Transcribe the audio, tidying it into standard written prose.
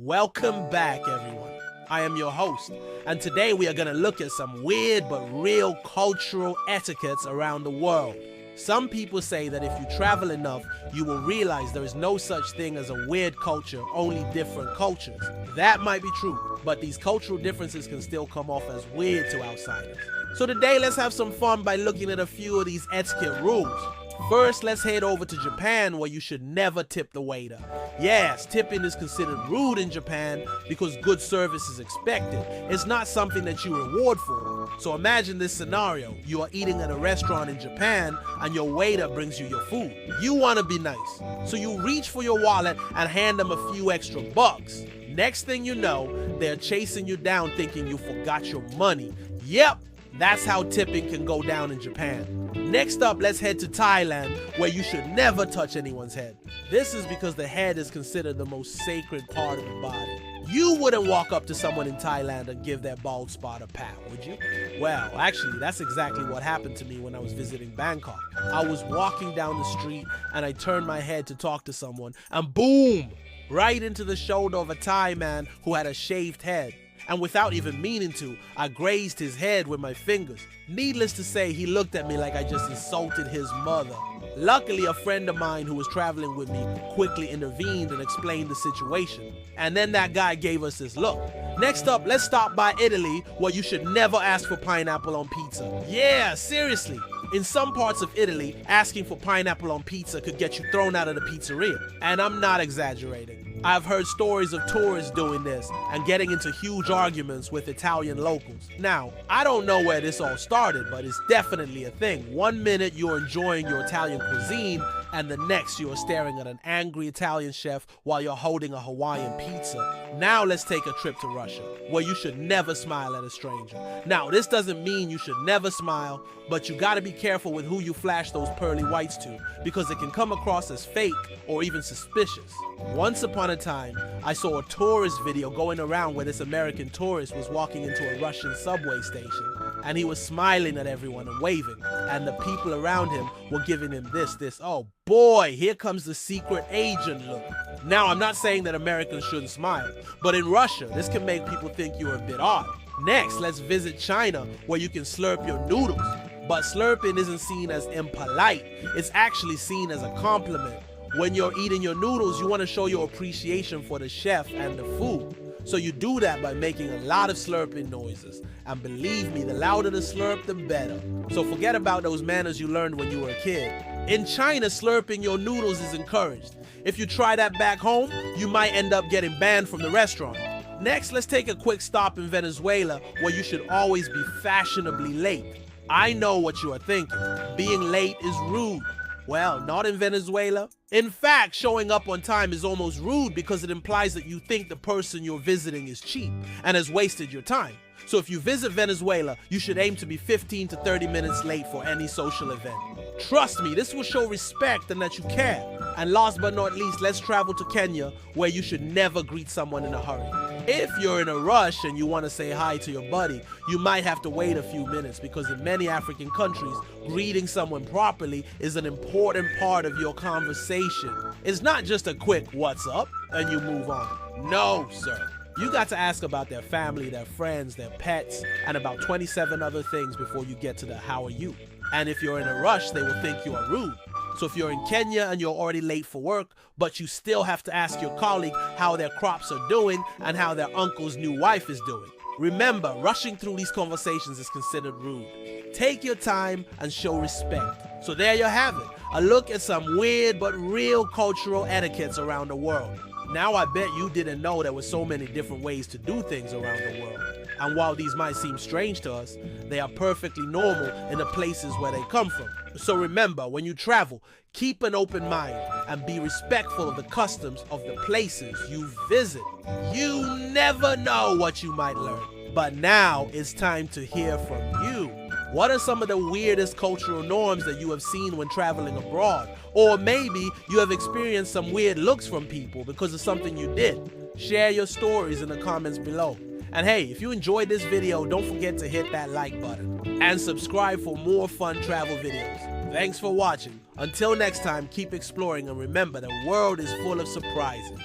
Welcome back, everyone. I am your host, and today we are going to look at some weird but real cultural etiquettes around the world. Some people say that if you travel enough, you will realize there is no such thing as a weird culture, only different cultures. That might be true, but these cultural differences can still come off as weird to outsiders. So today, let's have some fun by looking at a few of these etiquette rules. First, let's head over to Japan, where you should never tip the waiter. Yes, tipping is considered rude in Japan because good service is expected. It's not something that you reward for. So imagine this scenario. You are eating at a restaurant in Japan and your waiter brings you your food. You want to be nice, so you reach for your wallet and hand them a few extra bucks. Next thing you know, they're chasing you down thinking you forgot your money. Yep, that's how tipping can go down in Japan. Next up, let's head to Thailand, where you should never touch anyone's head. This is because the head is considered the most sacred part of the body. You wouldn't walk up to someone in Thailand and give their bald spot a pat, would you? Well, actually, that's exactly what happened to me when I was visiting Bangkok. I was walking down the street and I turned my head to talk to someone, and boom! Right into the shoulder of a Thai man who had a shaved head. And without even meaning to, I grazed his head with my fingers. Needless to say, he looked at me like I just insulted his mother. Luckily, a friend of mine who was traveling with me quickly intervened and explained the situation. And then that guy gave us this look. Next up, let's stop by Italy, where you should never ask for pineapple on pizza. Yeah, seriously. In some parts of Italy, asking for pineapple on pizza could get you thrown out of the pizzeria. And I'm not exaggerating. I've heard stories of tourists doing this and getting into huge arguments with Italian locals. Now, I don't know where this all started, but it's definitely a thing. One minute you're enjoying your Italian cuisine, and the next you are staring at an angry Italian chef while you're holding a Hawaiian pizza. Now let's take a trip to Russia, where you should never smile at a stranger. Now, this doesn't mean you should never smile, but you gotta be careful with who you flash those pearly whites to, because it can come across as fake or even suspicious. Once upon a time, I saw a tourist video going around where this American tourist was walking into a Russian subway station, and he was smiling at everyone and waving, and the people around him were giving him this, oh boy, here comes the secret agent look. Now, I'm not saying that Americans shouldn't smile, but in Russia, this can make people think you're a bit odd. Next, let's visit China, where you can slurp your noodles. But slurping isn't seen as impolite, it's actually seen as a compliment. When you're eating your noodles, you want to show your appreciation for the chef and the food. So you do that by making a lot of slurping noises. And believe me, the louder the slurp, the better. So forget about those manners you learned when you were a kid. In China, slurping your noodles is encouraged. If you try that back home, you might end up getting banned from the restaurant. Next, let's take a quick stop in Venezuela, where you should always be fashionably late. I know what you are thinking. Being late is rude. Well, not in Venezuela. In fact, showing up on time is almost rude because it implies that you think the person you're visiting is cheap and has wasted your time. So if you visit Venezuela, you should aim to be 15 to 30 minutes late for any social event. Trust me, this will show respect and that you care. And last but not least, let's travel to Kenya, where you should never greet someone in a hurry. If you're in a rush and you want to say hi to your buddy, you might have to wait a few minutes, because in many African countries, greeting someone properly is an important part of your conversation. It's not just a quick "what's up" and you move on. No, sir. You got to ask about their family, their friends, their pets, and about 27 other things before you get to the "how are you?" And if you're in a rush, they will think you are rude. So if you're in Kenya and you're already late for work, but you still have to ask your colleague how their crops are doing and how their uncle's new wife is doing. Remember, rushing through these conversations is considered rude. Take your time and show respect. So there you have it, a look at some weird but real cultural etiquettes around the world. Now I bet you didn't know there were so many different ways to do things around the world. And while these might seem strange to us, they are perfectly normal in the places where they come from. So remember, when you travel, keep an open mind and be respectful of the customs of the places you visit. You never know what you might learn. But now it's time to hear from you. What are some of the weirdest cultural norms that you have seen when traveling abroad? Or maybe you have experienced some weird looks from people because of something you did. Share your stories in the comments below. And hey, if you enjoyed this video, don't forget to hit that like button and subscribe for more fun travel videos. Thanks for watching. Until next time, keep exploring, and remember, the world is full of surprises.